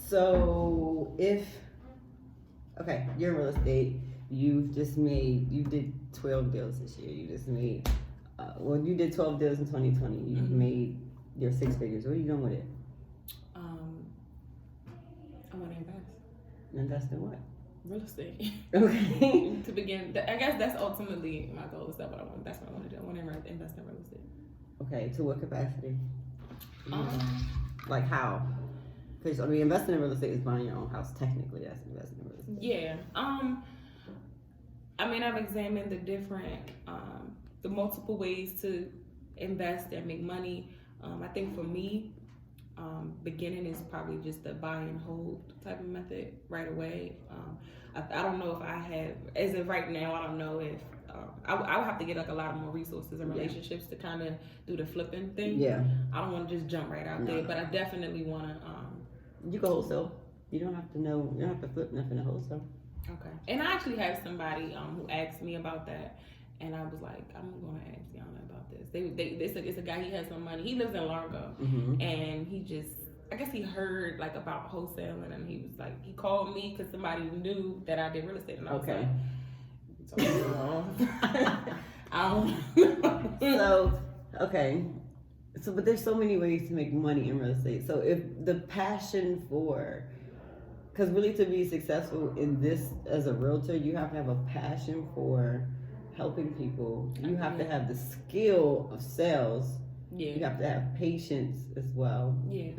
So okay, you're in real estate. You did 12 deals this year. You just made, you did 12 deals in 2020. You made your 6 figures. What are you doing with it? I want to invest. Invest in what? Real estate. Okay. To begin, I guess that's ultimately my goal. Is that what I want? That's what I want to do. I want to invest in real estate. Okay, to what capacity? Like how? Because investing in real estate is buying your own house. Technically, that's investing in real estate. Yeah. I've examined the different, the multiple ways to invest and make money. I think for me, beginning is probably just the buy and hold type of method right away. I don't know if I have, as of right now, I don't know if I would have to get like a lot of more resources and relationships to kind of do the flipping thing. Yeah. I don't want to just jump right out there, but I definitely want to. You can wholesale. You don't have to flip nothing to wholesale. Okay. And I actually have somebody who asked me about that, and I was like, I'm going to ask Yana about this. It's a guy, he has some money. He lives in Largo, and I guess he heard like about wholesaling, and he was like, he called me because somebody knew that I did real estate, and I was like, I don't know. But there's so many ways to make money in real estate. So if the passion because really to be successful in this as a realtor, you have to have a passion for helping people. You have to have the skill of sales. Yeah. You have to have patience as well. Yeah.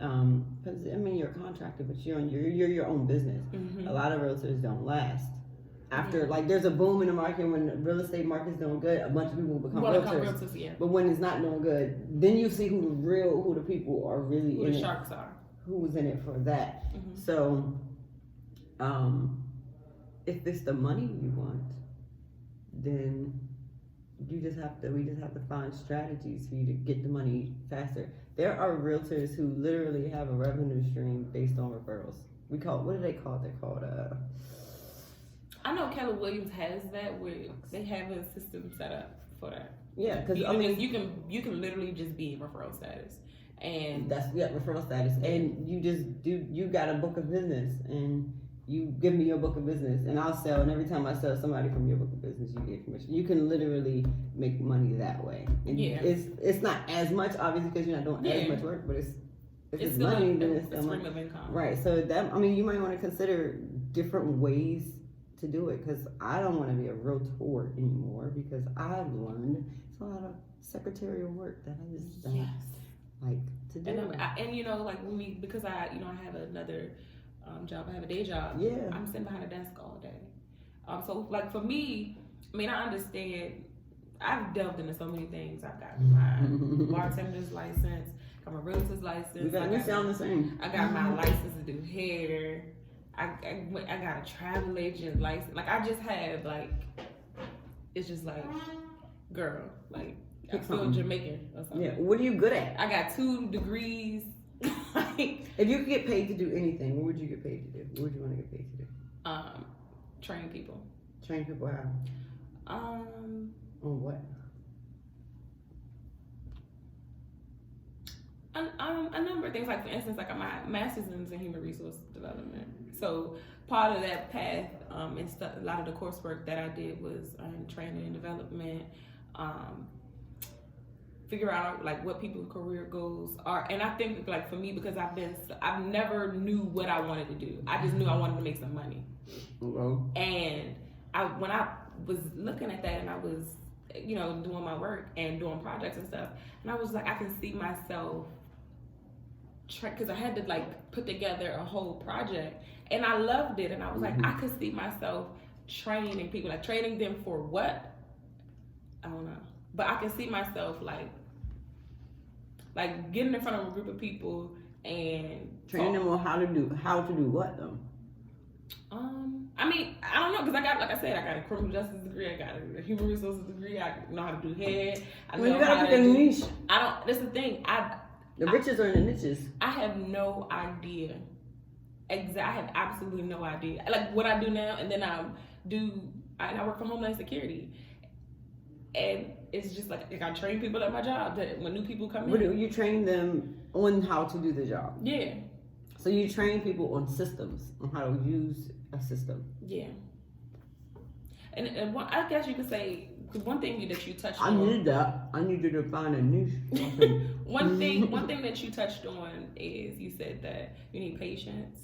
Because you're a contractor, but you're your own business. A lot of realtors don't last. After there's a boom in the market when the real estate market's doing good, a bunch of people become realtors. Yeah. But when it's not doing good, then you see who the people are really who in the it. Sharks are. Who was in it for that? So, if it's the money you want, then we just have to find strategies for you to get the money faster. There are realtors who literally have a revenue stream based on referrals. What do they call it? They're called I know Keller Williams has that where they have a system set up for that. Yeah, because you can literally just be in referral status, and that's referral status, and you got a book of business, and you give me your book of business, and I'll sell, and every time I sell somebody from your book of business, you get commission. You can literally make money that way. And it's not as much obviously because you're not doing as much work, but it's money, then it's still money. Of income. Right. So that you might want to consider different ways to do it, because I don't want to be a realtor anymore, because I've learned it's a lot of secretarial work that I just don't like to do. And because I have another job, I have a day job. Yeah, I'm sitting behind a desk all day. So like for me, I understand. I've delved into so many things. I've got my bartender's license, got my realtor's license. We sound the same. I got my license to do hair. I got a travel agent license. Like I just have it's just like, girl, I feel Jamaican or something. Yeah. What are you good at? I got 2 degrees. If you could get paid to do anything, what would you get paid to do? What would you want to get paid to do? Train people. Train people how? On what? A number of things. Like for instance, like my master's in human resource development. So part of that path, and a lot of the coursework that I did was training and development. Figure out what people's career goals are, and I think for me, because I've never knew what I wanted to do. I just knew I wanted to make some money. And when I was looking at that, and I was doing my work and doing projects and stuff, and I was like, I can see myself because I had to put together a whole project, and I loved it, and I was like, I could see myself training people, training them for what? I don't know. But I can see myself getting in front of a group of people and training them on how to do what though. I don't know, because I got a criminal justice degree, I got a human resources degree, I know how to do hair. You gotta pick a niche. That's the thing. The riches are in the niches. I have no idea. I have absolutely no idea. What I do now, and then I work for Homeland Security. And it's just I train people at my job that when new people come in. You train them on how to do the job. Yeah. So you train people on systems, on how to use a system. Yeah. And one, I guess you could say, because one thing that you touched I on. need that. I need you to find a niche. One thing that you touched on is you said that you need patience,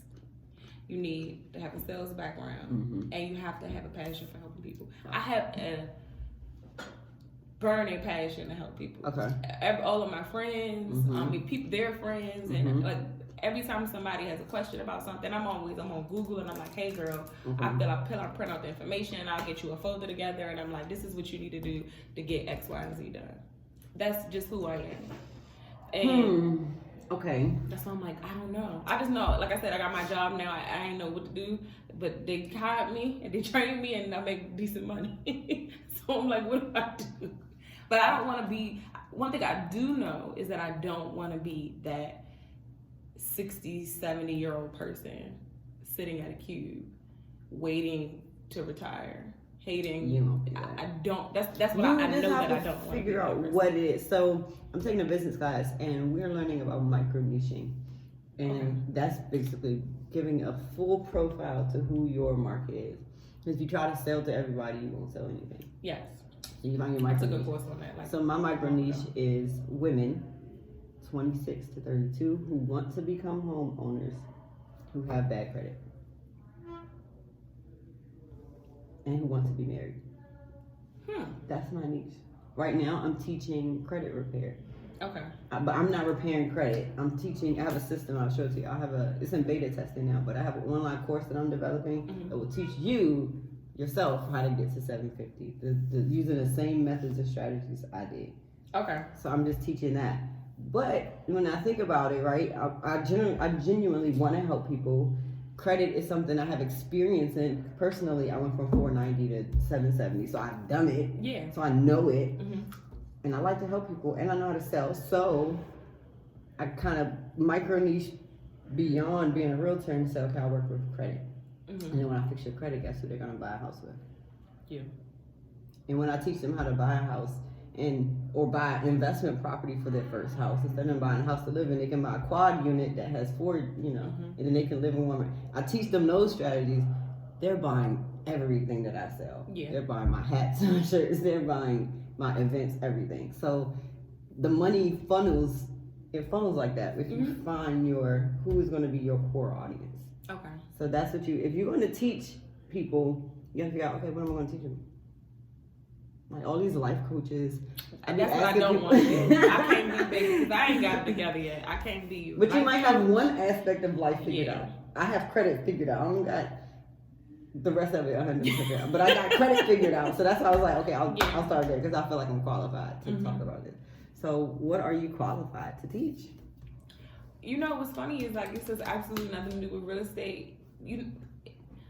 you need to have a sales background, and you have to have a passion for helping people. I have a burning passion to help people. Okay. All of my friends, I mean, people, their friends, and like every time somebody has a question about something, I'm on Google and I'm like, hey girl, I print out the information and I'll get you a folder together and I'm like, this is what you need to do to get X, Y, and Z done. That's just who I am. And okay. That's why I'm like, I don't know. I just know, like I said, I got my job now. I ain't know what to do, but they hired me and they trained me and I make decent money. So I'm like, what do I do? But I don't want to be, one thing I do know is that I don't want to be that 60, 70-year-old person sitting at a cube waiting to retire, hating. You won't do that. I don't, that's what I know that I don't want to figure out what it is. So I'm taking a business class and we're learning about micro niching. And that's basically giving a full profile to who your market is. If you try to sell to everybody, you won't sell anything. Yes. So you find your micro That's a good niche. course on that. Like, So my micro niche is women 26 to 32 who want to become homeowners who have bad credit and who want to be married. That's my niche. Right now I'm teaching credit repair. Okay. But I'm not repairing credit. I'm teaching. I have a system. I'll show it to you. It's in beta testing now, but I have an online course that I'm developing that will teach you yourself how to get to 750. Using the same methods and strategies I did. Okay. So I'm just teaching that. But when I think about it, right, I genuinely want to help people. Credit is something I have experience in. Personally, I went from 490 to 770, so I've done it. Yeah. So I know it. And I like to help people, and I know how to sell. So I kind of micro niche beyond being a realtor and sell. I work with credit. And then when I fix your credit, guess who they're gonna buy a house with? You. And when I teach them how to buy a house or buy investment property for their first house, instead of buying a house to live in, they can buy a quad unit that has 4, and then they can live in one. I teach them those strategies. They're buying everything that I sell. Yeah. They're buying my hats, my shirts. They're buying my events, everything. So the money funnels. It funnels like that if you find who is going to be your core audience. Okay. So that's what if you're going to teach people, you have to figure out, okay, what am I going to teach them? Like all these life coaches. That's what I don't want to do. I can't be big because I ain't got it together yet. I can't be. But you might have one aspect of life figured out. I have credit figured out. I don't got the rest of it 100% figured out. But I got credit figured out. So that's why I was like, okay, I'll start there because I feel like I'm qualified to talk about this. So what are you qualified to teach? You know, what's funny is like, this has absolutely nothing to do with real estate.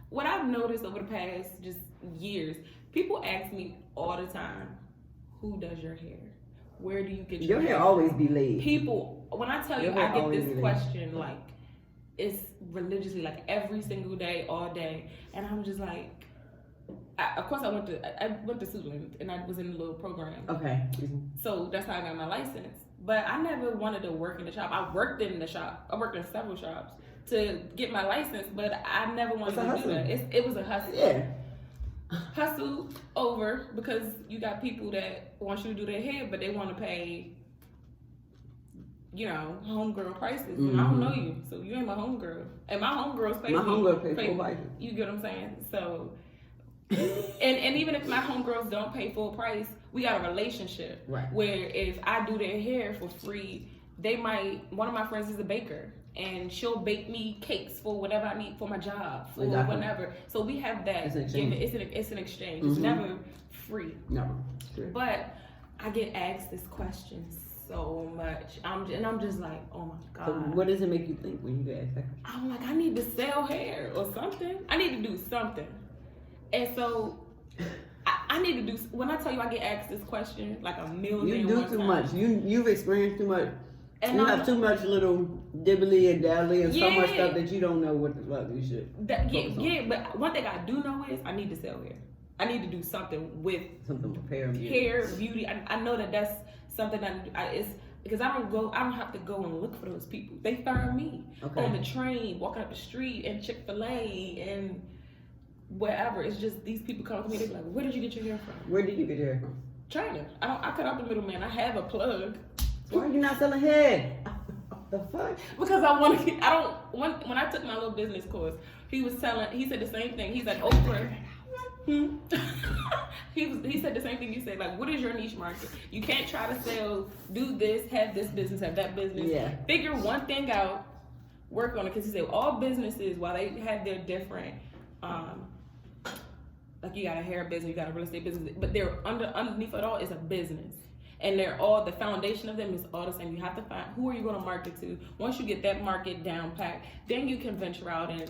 What I've noticed over the past just years, people ask me all the time, who does your hair? Where do you get your hair? Your hair always be laid. People, when I tell you I get this question, like, it's religiously, like every single day, all day. And I'm just like, of course I went to Suitland and I was in a little program. Okay. So that's how I got my license. But I never wanted to work in the shop. I worked in the shop. I worked in several shops to get my license, but I never wanted to do that. It was a hustle. Yeah. Hustle over because you got people that want you to do their hair, but they want to pay, homegirl prices. And I don't know you, so you ain't my homegirl. And my homegirls pay full price. You get what I'm saying? So, and even if my homegirls don't pay full price, we got a relationship. Right. Where if I do their hair for free, one of my friends is a baker. And she'll bake me cakes for whatever I need for my job, for whatever. So we have that. It's an exchange. It's never free. Never. But I get asked this question so much. I'm just like, oh my God. So what does it make you think when you get asked that? I'm like, I need to sell hair or something. I need to do something. And so I need to do, when I tell you I get asked this question like a million You do too much. You've experienced too much. And you have too much little dibbly and dabbly and so much stuff that you don't know what the fuck you should. But one thing I do know is I need to sell hair. I need to do something with hair, beauty. I know that's something that because I don't have to go and look for those people. They find me on the train, walking up the street, and Chick-fil-A, and wherever. It's just these people come to me. They're like, "Where did you get your hair from?" Where did you get your hair from? China. I cut out the middleman. I have a plug. So why are you not selling head? The fuck? Because I want to. I don't. When I took my little business course, he said the same thing. He's like, Oprah. He said the same thing you said. Like, what is your niche market? You can't try to sell, do this, have this business, have that business. Yeah. Figure one thing out, work on it. Because he said all businesses, while they have their different, like you got a hair business, you got a real estate business, but they're underneath it all is a business. And they're all, the foundation of them is all the same. You have to find who are you going to market to. Once you get that market down packed, then you can venture out. And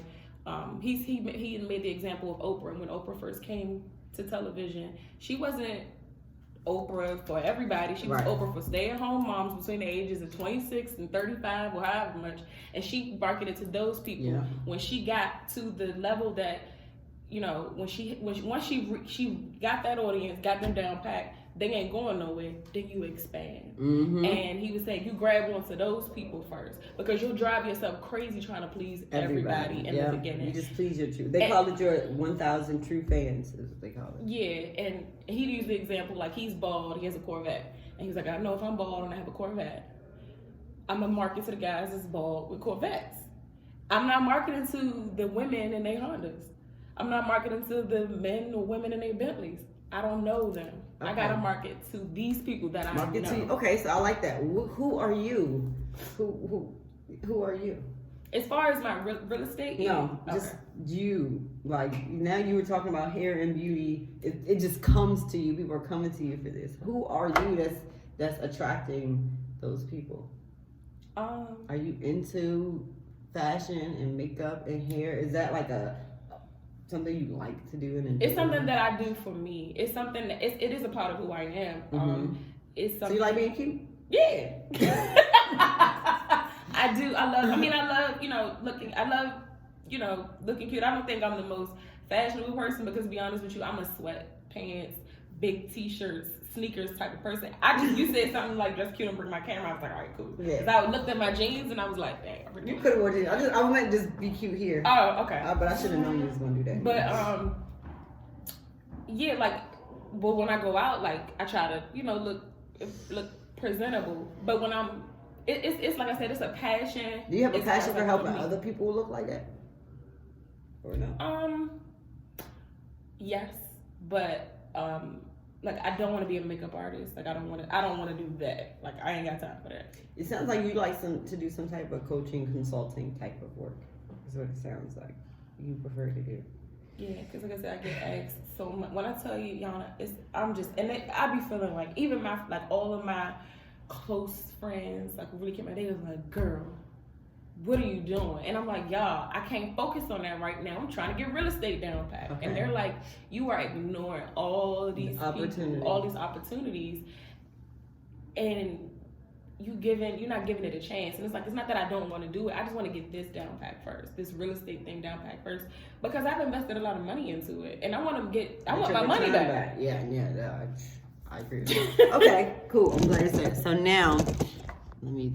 he made the example of Oprah. When Oprah first came to television, she wasn't Oprah for everybody. She was Oprah for stay-at-home moms between the ages of 26 and 35 or however much. And she marketed to those people. Yeah. When she got to the level that, you know, once she got that audience, got them down packed, they ain't going nowhere, then you expand. Mm-hmm. And he was saying you grab onto those people first, because you'll drive yourself crazy trying to please everybody in the beginning. You just please your true. They call it your 1,000 true fans, is what they call it. Yeah, and he used the example like he's bald, he has a Corvette, and he's like, I know if I'm bald and I have a Corvette, I'm gonna market to the guys that's bald with Corvettes. I'm not marketing to the women in their Hondas. I'm not marketing to the men or women in their Bentleys. I don't know them. Okay. I gotta market to these people that I know. To, okay, so I like that. Who are you? Who are you? As far as my real estate? No, just you. Like, now you were talking about hair and beauty. It just comes to you. People are coming to you for this. Who are you that's attracting those people? Are you into fashion and makeup and hair? Is that like something you like to do? It's something that I do for me. It's something that it is a part of who I am. Mm-hmm. It's something. So you like being cute? Yeah. I do. I love, looking cute. I don't think I'm the most fashionable person, because to be honest with you, I'm a sweatpants, big t-shirts, sneakers type of person. You said something like dress cute and bring my camera. I was like, all right, cool. Yeah. Because I looked at my jeans and I was like, dang. You could have worn it. I meant just be cute here. Oh, okay. But I should have known you was gonna do that. But yeah, like, but when I go out, like, I try to, look presentable. But when it's like I said, it's a passion. Do you have a passion for helping other people look like that? Or no? Yes, but like, I don't want to be a makeup artist. Like, I don't want to do that. Like, I ain't got time for that. It sounds like you like to do some type of coaching, consulting type of work. Is what it sounds like you prefer to do. Yeah, because like I said, I get asked so much. When I tell you, Yana, I be feeling like, even all of my close friends, like, really came out, they was like, girl, what are you doing? And I'm like, y'all, I can't focus on that right now. I'm trying to get real estate down pat. Okay. And they're like, you are ignoring all these opportunities, and you're not giving it a chance. And it's like, it's not that I don't want to do it. I just want to get this down pat first, this real estate thing down pat first, because I've invested a lot of money into it, and I want my money back. Yeah, I agree with that. Okay, cool. I'm glad you said. So now, let me